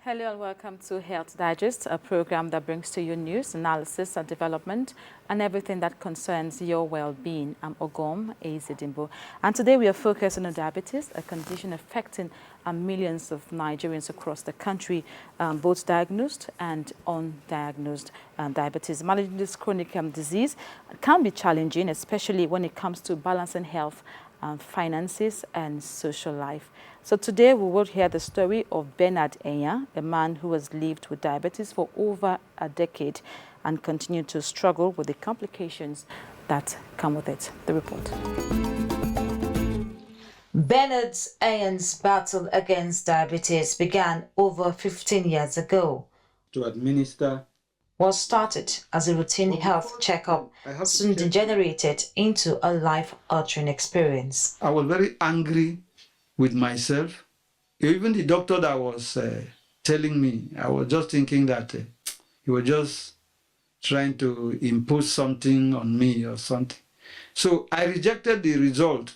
Hello and welcome to Health Digest, a program that brings to you news, analysis, and development, and everything that concerns your well-being. I'm Ogom Ezedimbo, and today we are focusing on diabetes, a condition affecting millions of Nigerians across the country, both diagnosed and undiagnosed diabetes. Managing this chronic disease can be challenging, especially when it comes to balancing health, finances, and social life. So today we will hear the story of Bernard Enya, a man who has lived with diabetes for over a decade and continued to struggle with the complications that come with it. The report. Bernard Enya's battle against diabetes began over 15 years ago. To administer What started as a routine health checkup soon degenerated into a life-altering experience. I was very angry with myself. Even the doctor that was telling me, I was just thinking that he was just trying to impose something on me or something. So I rejected the result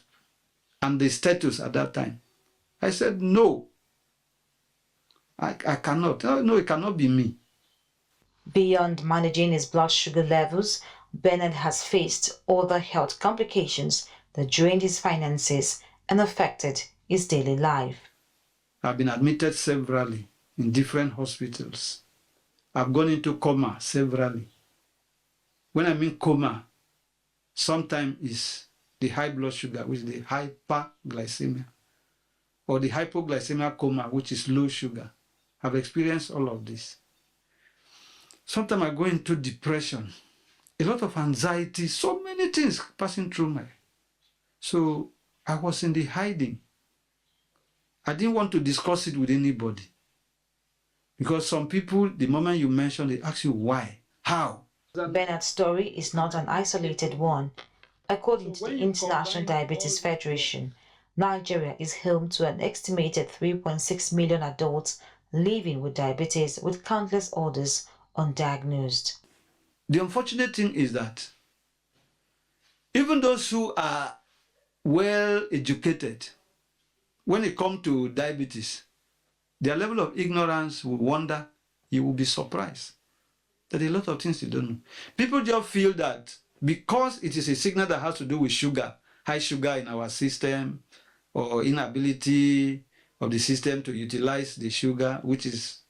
and the status at that time. I said, no, I cannot. No, it cannot be me. Beyond managing his blood sugar levels, Bernard has faced other health complications that drained his finances and affected his daily life. I've been admitted severally in different hospitals. I've gone into coma severally. When I mean coma, sometimes it's the high blood sugar, which is the hyperglycemia, or the hypoglycemia coma, which is low sugar. I've experienced all of this. Sometimes I go into depression, a lot of anxiety, so many things passing through my. So I was in the hiding. I didn't want to discuss it with anybody. Because some people, the moment you mention, they ask you why, how. Bernard's story is not an isolated one. According to the International Diabetes Federation, Nigeria is home to an estimated 3.6 million adults living with diabetes, with countless others undiagnosed. The unfortunate thing is that even those who are well educated, when it comes to diabetes, their level of ignorance will wonder, you will be surprised that a lot of things you don't know. People just feel that because it is a signal that has to do with sugar, high sugar in our system, or inability of the system to utilize the sugar, which is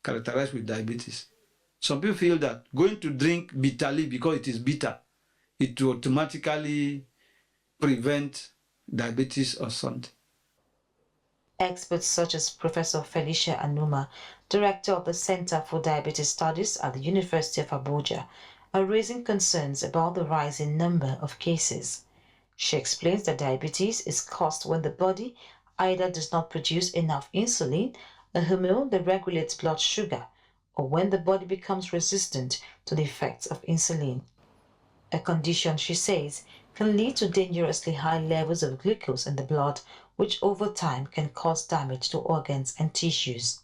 characterized with diabetes. Some people feel that going to drink bitterly because it is bitter, it will automatically prevent diabetes or something. Experts such as Professor Felicia Anuma, Director of the Center for Diabetes Studies at the University of Abuja, are raising concerns about the rising number of cases. She explains that diabetes is caused when the body either does not produce enough insulin, a hormone that regulates blood sugar, or when the body becomes resistant to the effects of insulin. A condition, she says, can lead to dangerously high levels of glucose in the blood, which over time can cause damage to organs and tissues.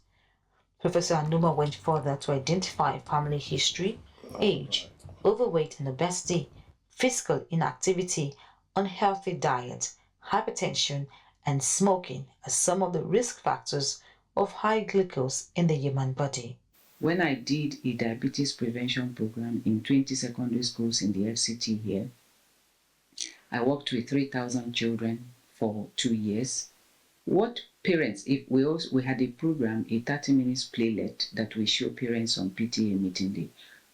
Professor Anuma went further to identify family history, age, overweight and obesity, physical inactivity, unhealthy diet, hypertension, and smoking as some of the risk factors of high glucose in the human body. When I did a diabetes prevention program in 20 secondary schools in the FCT here, I worked with 3,000 children for 2 years. What parents, if we had a program, a 30 minutes playlet that we show parents on PTA meeting day.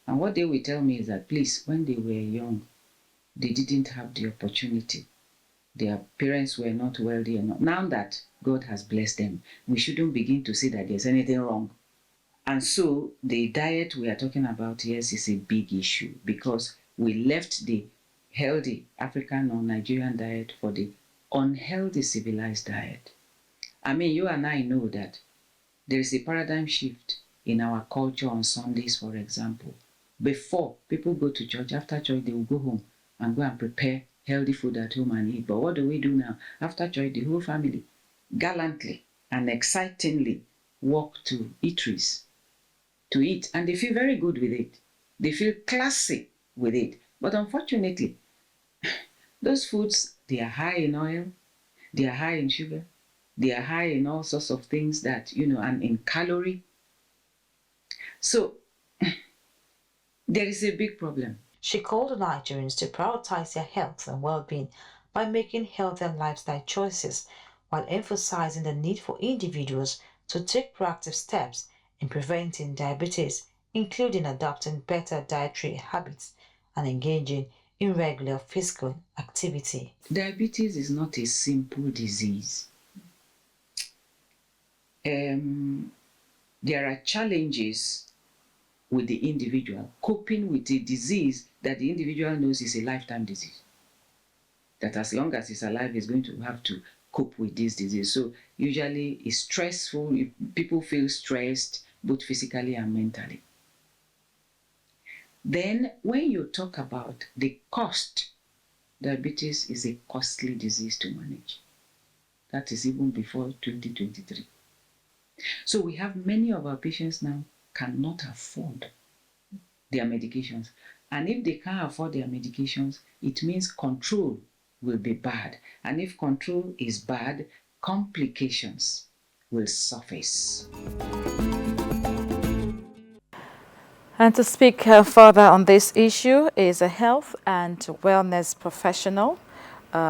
And what they will tell me is that, please, when they were young, they didn't have the opportunity. Their parents were not wealthy enough. Now that God has blessed them, we shouldn't begin to say that there's anything wrong. And so the diet we are talking about here is a big issue, because we left the healthy African or Nigerian diet for the unhealthy civilized diet. I mean, you and I know that there is a paradigm shift in our culture on Sundays, for example. Before, people go to church, after church, they will go home and go and prepare healthy food at home and eat. But what do we do now? After church, the whole family gallantly and excitingly walk to eateries to eat, and they feel very good with it. They feel classy with it. But unfortunately, those foods, they are high in oil, they are high in sugar, they are high in all sorts of things that, and in calorie. So there is a big problem. She called on Nigerians to prioritize their health and well-being by making healthier lifestyle choices, while emphasizing the need for individuals to take proactive steps in preventing diabetes, including adopting better dietary habits and engaging in regular physical activity. Diabetes is not a simple disease. There are challenges with the individual coping with a disease that the individual knows is a lifetime disease. That as long as he's alive, he's going to have to cope with this disease. So usually it's stressful. People feel stressed, both physically and mentally. Then when you talk about the cost, diabetes is a costly disease to manage. That is even before 2023. So we have many of our patients now cannot afford their medications. And if they can't afford their medications, it means control will be bad. And if control is bad, complications will surface. And to speak further on this issue is a health and wellness professional,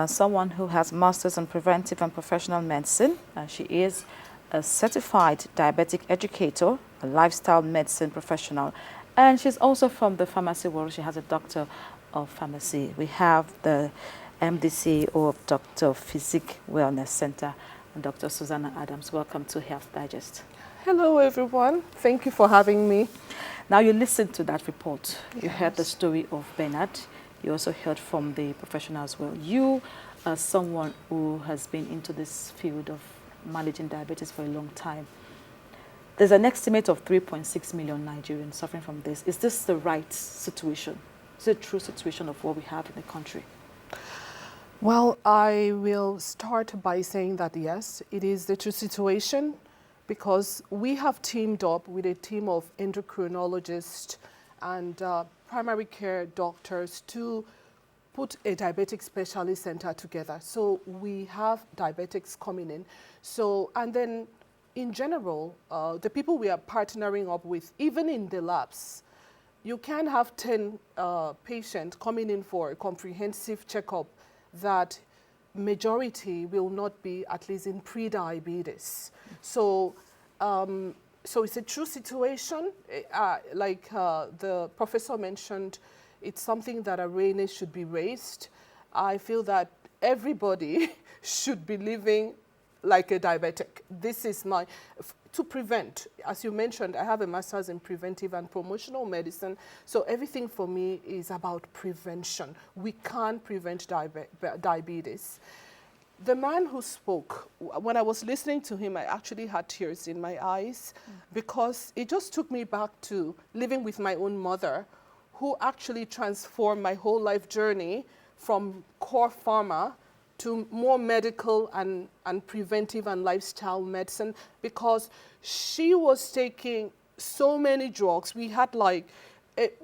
someone who has masters in preventive and professional medicine. She is a certified diabetic educator, a lifestyle medicine professional, and she's also from the pharmacy world. She has a doctor of pharmacy. We have the MD/CEO of Dr. Physique Wellness Center, Dr. Susanna Adams. Welcome to Health Digest. Hello, everyone. Thank you for having me. Now, you listened to that report. You heard the story of Bernard. You also heard from the professional as well. You are someone who has been into this field of managing diabetes for a long time. There's an estimate of 3.6 million Nigerians suffering from this. Is this the right situation? Is it a true situation of what we have in the country? Well, I will start by saying that yes, it is the true situation, because we have teamed up with a team of endocrinologists and primary care doctors to put a diabetic specialist center together. So we have diabetics coming in. So, and then in general, the people we are partnering up with, even in the labs, you can have 10 patients coming in for a comprehensive checkup that majority will not be at least in pre-diabetes. So, so it's a true situation. Like the professor mentioned, it's something that awareness should be raised. I feel that everybody should be living like a diabetic. This is my, to prevent, as you mentioned, I have a master's in preventive and promotional medicine. So everything for me is about prevention. We can't prevent diabetes. The man who spoke, when I was listening to him, I actually had tears in my eyes because it just took me back to living with my own mother, who actually transformed my whole life journey from core pharma to more medical and preventive and lifestyle medicine, because she was taking so many drugs. We had like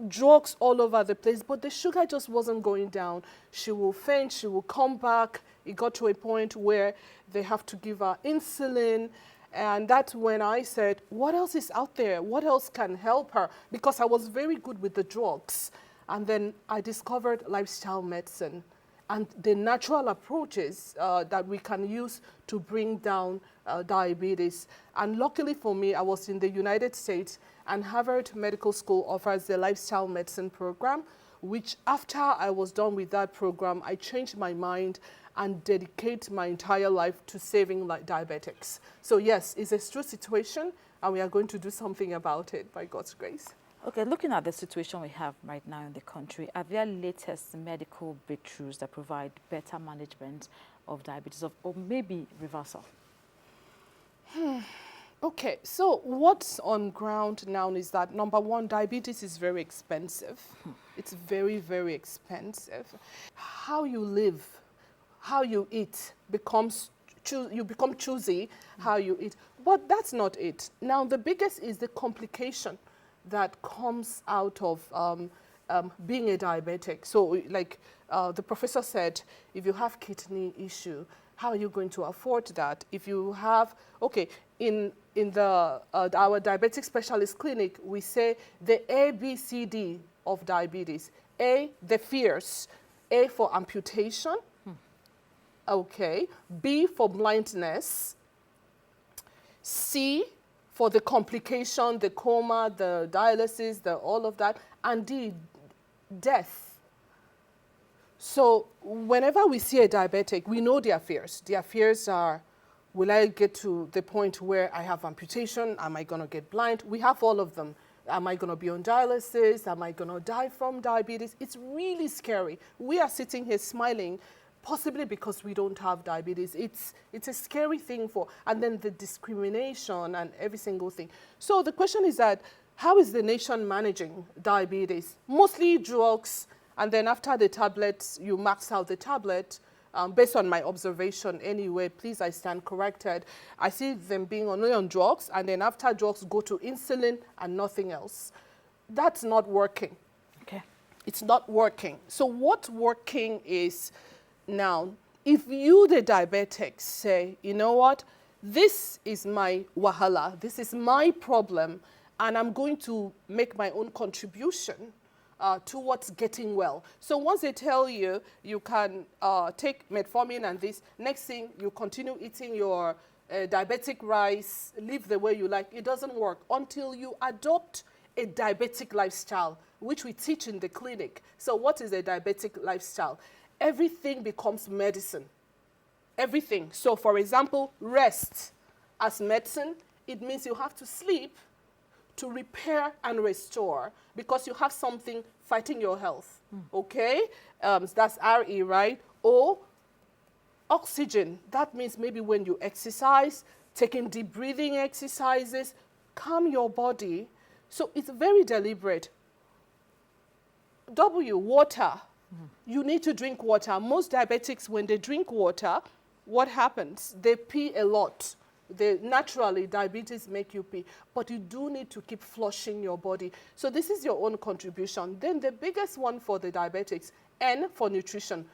drugs all over the place, but the sugar just wasn't going down. She will faint, she will come back. It got to a point where they have to give her insulin. And that's when I said, what else is out there? What else can help her? Because I was very good with the drugs. And then I discovered lifestyle medicine and the natural approaches that we can use to bring down diabetes. And luckily for me, I was in the United States, and Harvard Medical School offers the lifestyle medicine program, which after I was done with that program, I changed my mind and dedicate my entire life to saving diabetics. So yes, it's a true situation, and we are going to do something about it by God's grace. Okay, looking at the situation we have right now in the country, are there latest medical breakthroughs that provide better management of diabetes or maybe reversal? Okay, so what's on ground now is that number one, diabetes is very expensive. It's very, very expensive. How you live, how you eat becomes, you become choosy how you eat. But that's not it. Now, the biggest is the complication that comes out of being a diabetic. So like the professor said, if you have kidney issue, how are you going to afford that? If you have, okay, in the our diabetic specialist clinic, we say the ABCD of diabetes. A, the fears. A for amputation. Okay. B for blindness. C for the complication, the coma, the dialysis, the all of that. And D, death. So whenever we see a diabetic, we know their fears. Their fears are, will I get to the point where I have amputation? Am I going to get blind? We have all of them. Am I going to be on dialysis? Am I going to die from diabetes? It's really scary. We are sitting here smiling, possibly because we don't have diabetes. It's a scary thing for, and then the discrimination and every single thing. So the question is that, how is the nation managing diabetes? Mostly drugs. And then after the tablets, you max out the tablet. Based on my observation anyway, please, I stand corrected. I see them being only on drugs, and then after drugs go to insulin and nothing else. That's not working. Okay. It's not working. So what's working is now, if you, the diabetic, say, you know what, this is my wahala, this is my problem, and I'm going to make my own contribution towards getting well. So once they tell you, you can take metformin and this, next thing you continue eating your diabetic rice, live the way you like, it doesn't work until you adopt a diabetic lifestyle, which we teach in the clinic. So what is a diabetic lifestyle? Everything becomes medicine. Everything. So for example, rest as medicine, it means you have to sleep to repair and restore because you have something fighting your health, okay? That's RE, right? O, oxygen. That means maybe when you exercise, taking deep breathing exercises, calm your body. So it's very deliberate. W, water. You need to drink water. Most diabetics, when they drink water, what happens? They pee a lot. Naturally, diabetes make you pee, but you do need to keep flushing your body. So this is your own contribution. Then the biggest one for the diabetics, N for nutrition.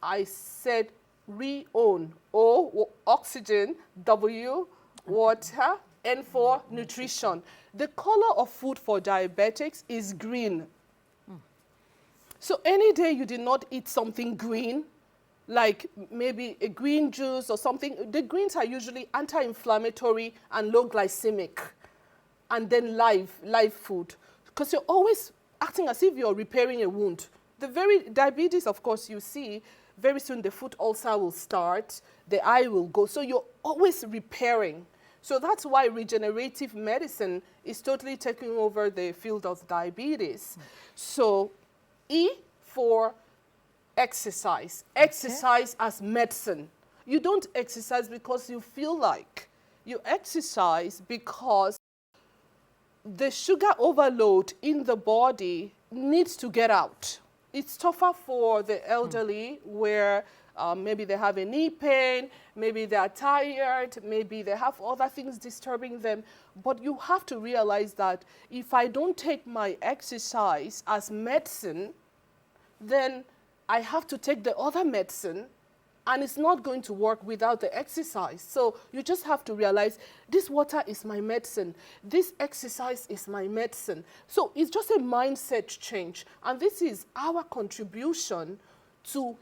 I said re-own. O, oxygen. W, water. N for nutrition. The color of food for diabetics is green. So any day you did not eat something green, like maybe a green juice or something. The greens are usually anti-inflammatory and low glycemic, and then live food. Because you're always acting as if you're repairing a wound. The very diabetes, of course, you see, very soon the foot ulcer will start, the eye will go. So you're always repairing. So that's why regenerative medicine is totally taking over the field of diabetes. So E for exercise. Exercise as medicine. You don't exercise because you feel like. You exercise because the sugar overload in the body needs to get out. It's tougher for the elderly where maybe they have a knee pain, maybe they are tired, maybe they have other things disturbing them. But you have to realize that if I don't take my exercise as medicine, then I have to take the other medicine, and it's not going to work without the exercise. So you just have to realize this water is my medicine. This exercise is my medicine. So it's just a mindset change. And this is our contribution to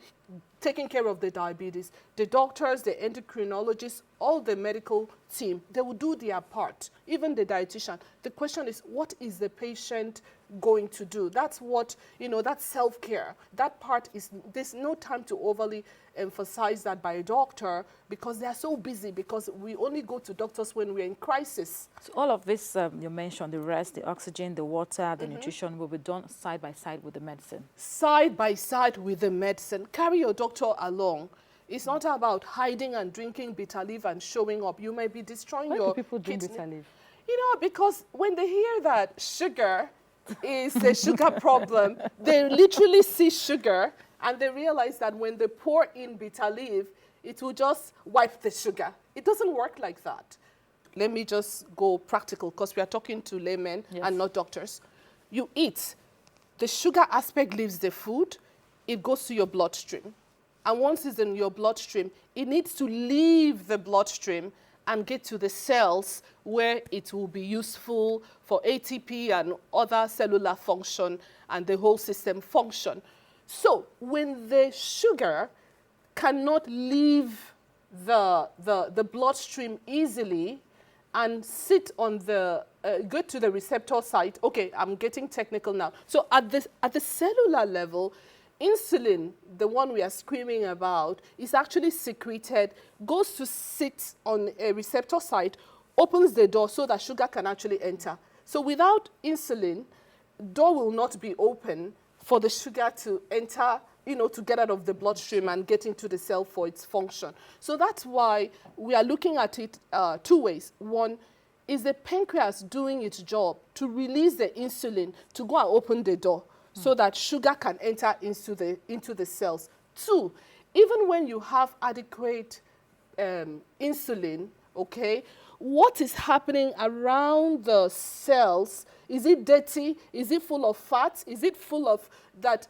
taking care of the diabetes. The doctors, the endocrinologists, all the medical team, they will do their part, even the dietitian. The question is, what is the patient going to do? That's what, that's self-care. That part is, there's no time to overly emphasize that by a doctor because they're so busy, because we only go to doctors when we're in crisis. So all of this you mentioned, the rest, the oxygen, the water, the nutrition will be done side by side with the medicine. Side by side with the medicine. Carry your doctor along. It's not about hiding and drinking bitter leaf and showing up. You may be destroying Why your do people drink kidney. bitter leaf? You know, because when they hear that sugar is a sugar problem, they literally see sugar and they realize that when they pour in bitter leaf, it will just wipe the sugar. It doesn't work like that. Let me just go practical because we are talking to laymen and not doctors. You eat, the sugar aspect leaves the food, it goes to your bloodstream. And once it's in your bloodstream, it needs to leave the bloodstream and get to the cells where it will be useful for ATP and other cellular function and the whole system function. So when the sugar cannot leave the bloodstream easily and sit on the, go to the receptor site, okay, I'm getting technical now. So at the cellular level, insulin, the one we are screaming about, is actually secreted, goes to sit on a receptor site, opens the door so that sugar can actually enter. So without insulin, door will not be open for the sugar to enter, you know, to get out of the bloodstream and get into the cell for its function. So that's why we are looking at it two ways. One, is the pancreas doing its job to release the insulin to go and open the door so that sugar can enter into the cells? Two, even when you have adequate insulin, okay, what is happening around the cells? Is it dirty? Is it full of fat? Is it full of that?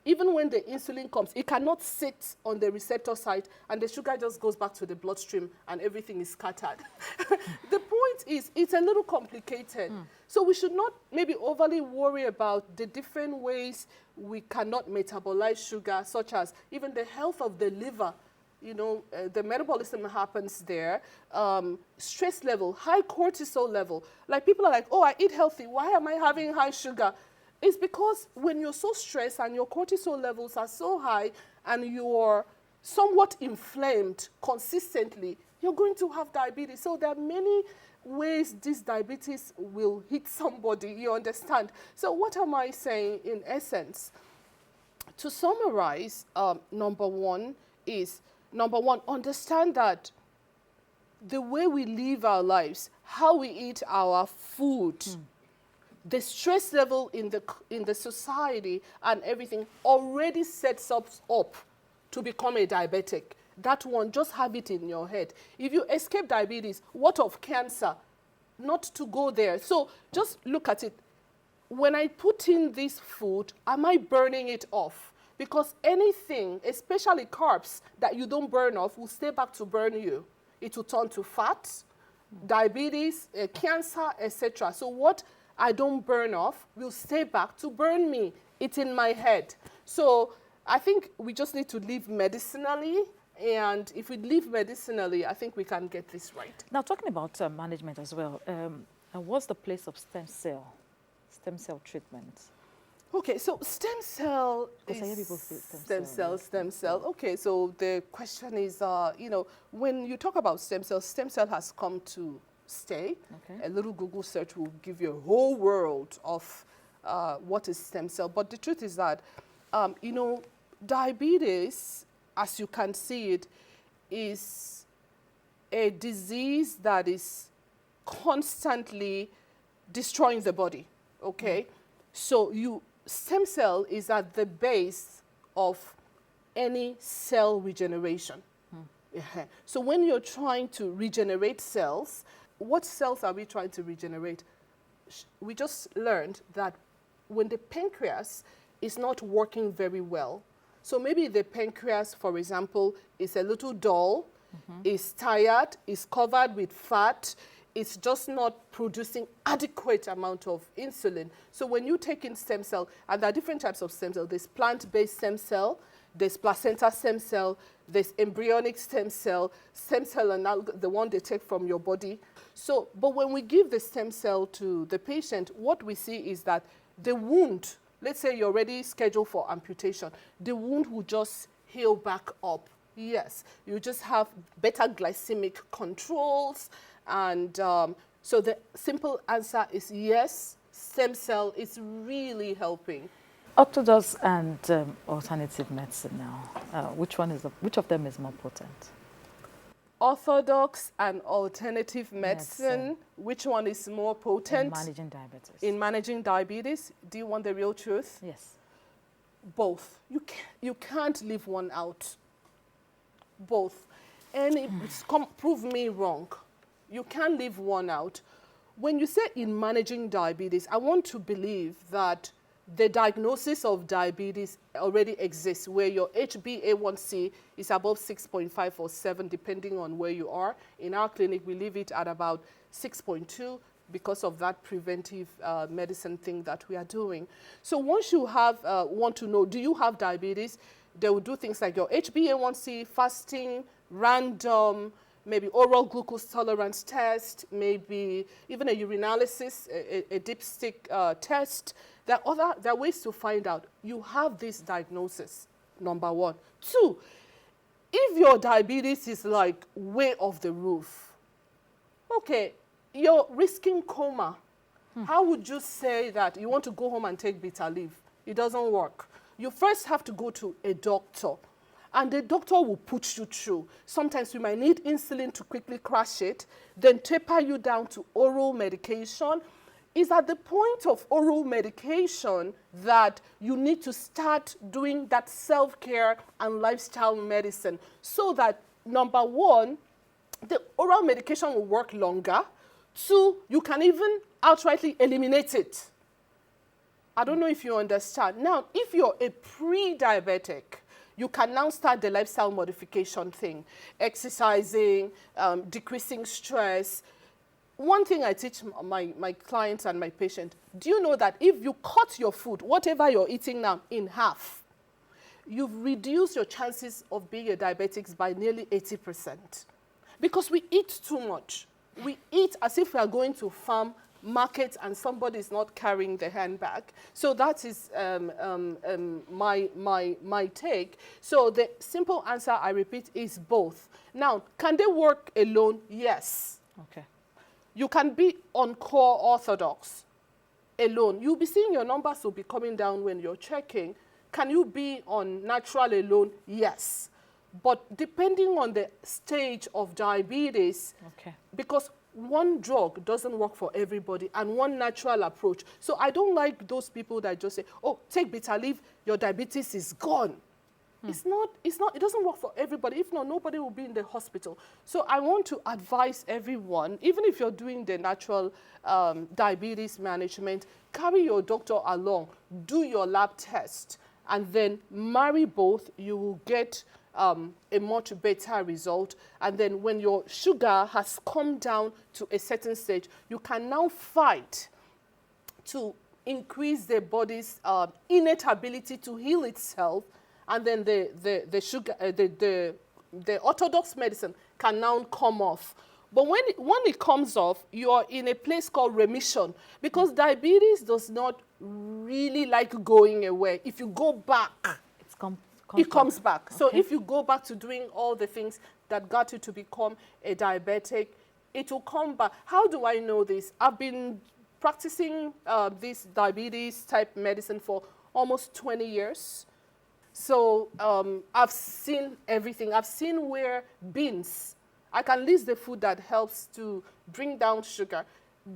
Even when the insulin comes, it cannot sit on the receptor site and the sugar just goes back to the bloodstream and everything is scattered. The point is, it's a little complicated. So we should not maybe overly worry about the different ways we cannot metabolize sugar, such as even the health of the liver. You know, the metabolism happens there. Stress level, high cortisol level. Like people are like, oh, I eat healthy. Why am I having high sugar? It's because when you're so stressed and your cortisol levels are so high and you're somewhat inflamed consistently, you're going to have diabetes. So there are many ways this diabetes will hit somebody, you understand? So what am I saying in essence? To summarize, number one, understand that the way we live our lives, how we eat our food, the stress level in the society and everything already sets us up to become a diabetic. That one, just have it in your head. If you escape diabetes, what of cancer? Not to go there. So just look at it. When I put in this food, am I burning it off? Because anything, especially carbs, that you don't burn off will stay back to burn you. It will turn to fat, diabetes, cancer, etc. So what I don't burn off will stay back to burn me. It's in my head. So I think we just need to live medicinally. And if we live medicinally, I think we can get this right. Now, talking about management as well, what's the place of stem cell treatment? Okay, so stem cell Because I hear people say stem cell. Okay, so the question is, you know, when you talk about stem cell has come to stay. Okay. A little Google search will give you a whole world of what is stem cell. But the truth is that, you know, diabetes, as you can see it, is a disease that is constantly destroying the body, okay? So stem cell is at the base of any cell regeneration. So when you're trying to regenerate cells, what cells are we trying to regenerate? We just learned that when the pancreas is not working very well, so maybe the pancreas, for example, is a little dull, is tired, is covered with fat, it's just not producing adequate amount of insulin. So when you take in stem cell, and there are different types of stem cell, there's plant-based stem cell, there's placenta stem cell, there's embryonic stem cell and the one they take from your body. So, but when we give the stem cell to the patient, what we see is that the wound, let's say you're already scheduled for amputation, the wound will just heal back up. Yes, you just have better glycemic controls. And so the simple answer is yes, stem cell is really helping. Orthodox and alternative medicine now. Which of them is more potent? Orthodox and alternative medicine, Medicine. which one is more potent In managing diabetes. in managing diabetes? Do you want the real truth? Yes. Both. You can't leave one out. Both. And prove me wrong. You can't leave one out. When you say in managing diabetes, I want to believe that the diagnosis of diabetes already exists, where your HbA1c is above 6.5 or 7, depending on where you are. In our clinic, we leave it at about 6.2 because of that preventive medicine thing that we are doing. So once you have, want to know, do you have diabetes? They will do things like your HbA1c, fasting, random, maybe oral glucose tolerance test, maybe even a urinalysis, a dipstick test. There are ways to find out you have this diagnosis, number one. Two, if your diabetes is like way off the roof, okay, you're risking coma. How would you say that you want to go home and take bitter leaf? It doesn't work. You first have to go to a doctor, and the doctor will put you through. Sometimes we might need insulin to quickly crash it, then taper you down to oral medication. It's at the point of oral medication that you need to start doing that self-care and lifestyle medicine, so that, number one, the oral medication will work longer. Two, you can even outrightly eliminate it. I don't know if you understand. Now, if you're a pre-diabetic, you can now start the lifestyle modification thing, exercising, decreasing stress. One thing I teach my clients and my patients, do you know that if you cut your food, whatever you're eating now, in half, you've reduced your chances of being a diabetic by nearly 80%. Because we eat too much. We eat as if we are going to farm, market, and somebody is not carrying the handbag. So that is my take. So the simple answer, I repeat, is both. Now, can they work alone? Yes. Okay. You can be on core orthodox alone. You'll be seeing your numbers will be coming down when you're checking. Can you be on natural alone? Yes. But depending on the stage of diabetes, Okay. because one drug doesn't work for everybody and one natural approach. So I don't like those people that just say, oh, take bitter leaf, your diabetes is gone. It doesn't work for everybody. If not, nobody will be in the hospital. So I want to advise everyone, even if you're doing the natural diabetes management, carry your doctor along, do your lab test, and then marry both. You will get a much better result. And then when your sugar has come down to a certain stage, you can now fight to increase the body's innate ability to heal itself. And then the orthodox medicine can now come off. But when it comes off, you're in a place called remission, because diabetes does not really like going away. If you go back, it comes back. Okay. So if you go back to doing all the things that got you to become a diabetic, it will come back. How do I know this? I've been practicing this diabetes type medicine for almost 20 years. So I've seen everything. I've seen where beans, I can list the food that helps to bring down sugar.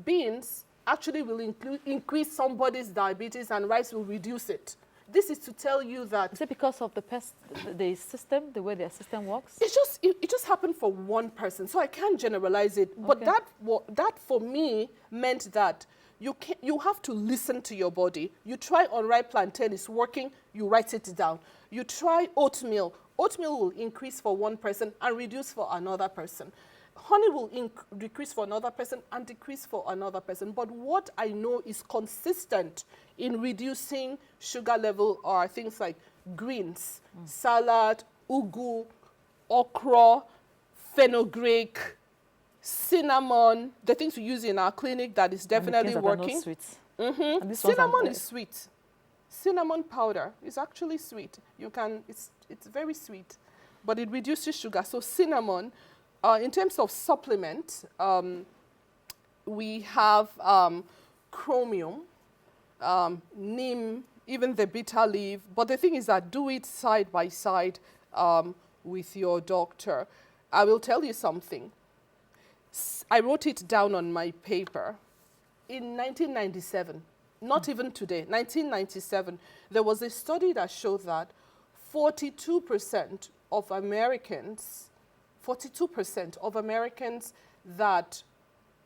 Beans actually will increase somebody's diabetes, and rice will reduce it. This is to tell you that... Is it because of the system, the way their system works? It just happened for one person, so I can't generalize it. Okay. But that for me meant that you have to listen to your body. You try unripe plantain, it's working, you write it down. You try oatmeal. Oatmeal will increase for one person and reduce for another person. Honey will decrease for another person and decrease for another person. But what I know is consistent in reducing sugar level are things like greens, salad, ugu, okra, fenugreek, cinnamon, the things we use in our clinic that is definitely working. Mm-hmm. Cinnamon is sweet. Cinnamon powder is actually sweet. It's very sweet, but it reduces sugar. So cinnamon, in terms of supplement, we have chromium, neem even the bitter leaf. But the thing is that do it side by side with your doctor. I will tell you something. I wrote it down on my paper. In 1997, not even today, 1997, there was a study that showed that 42% of Americans, 42% of Americans that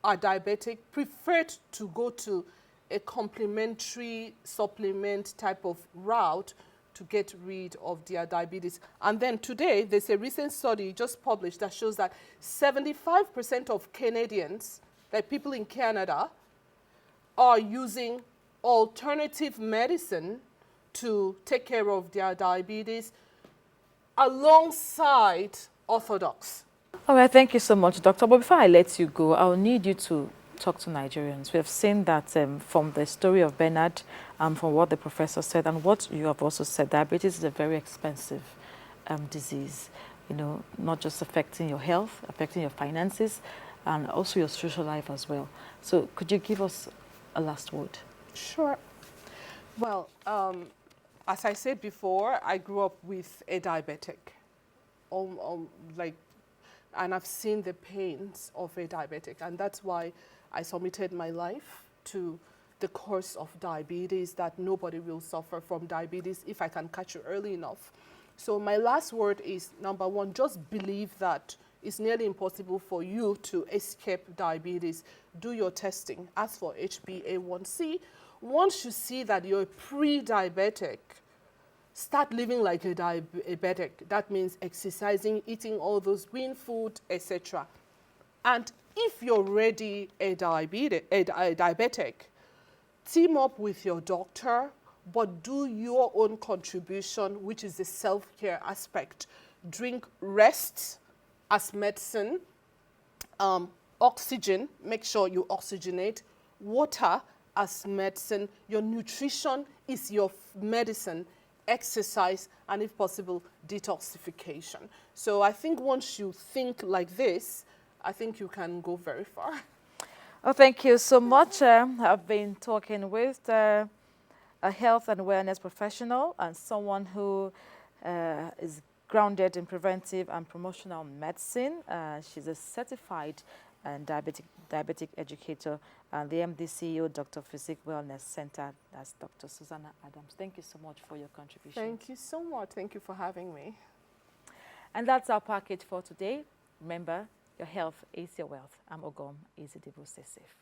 are diabetic preferred to go to a complementary supplement type of route to get rid of their diabetes. And then today, there's a recent study just published that shows that 75% of Canadians, like people in Canada, are using alternative medicine to take care of their diabetes alongside orthodox. All right, thank you so much, Doctor. But before I let you go, I'll need you to talk to Nigerians. We have seen that from the story of Bernard, from what the professor said, and what you have also said, diabetes is a very expensive disease, you know, not just affecting your health, affecting your finances, and also your social life as well. So could you give us a last word? Sure. Well, as I said before, I grew up with a diabetic, and I've seen the pains of a diabetic, and that's why I submitted my life to the course of diabetes, that nobody will suffer from diabetes if I can catch it early enough. So my last word is, number one, just believe that it's nearly impossible for you to escape diabetes. Do your testing. Ask for HbA1c. Once you see that you're pre-diabetic, start living like a diabetic. That means exercising, eating all those green food, etc. And if you're already a diabetic, team up with your doctor, but do your own contribution, which is the self-care aspect. Drink rest as medicine, oxygen, make sure you oxygenate, water as medicine, your nutrition is your medicine, exercise, and if possible, detoxification. So I think once you think like this, I think you can go very far. Oh, thank you so much. I've been talking with a health and wellness professional and someone who is grounded in preventive and promotional medicine. She's a certified diabetic educator and the MD CEO, Dr. Physique Wellness Center. That's Dr. Susanna Adams. Thank you so much for your contribution. Thank you so much. Thank you for having me. And that's our package for today. Remember, your health is your wealth. I'm Ogom. Easy Stay safe.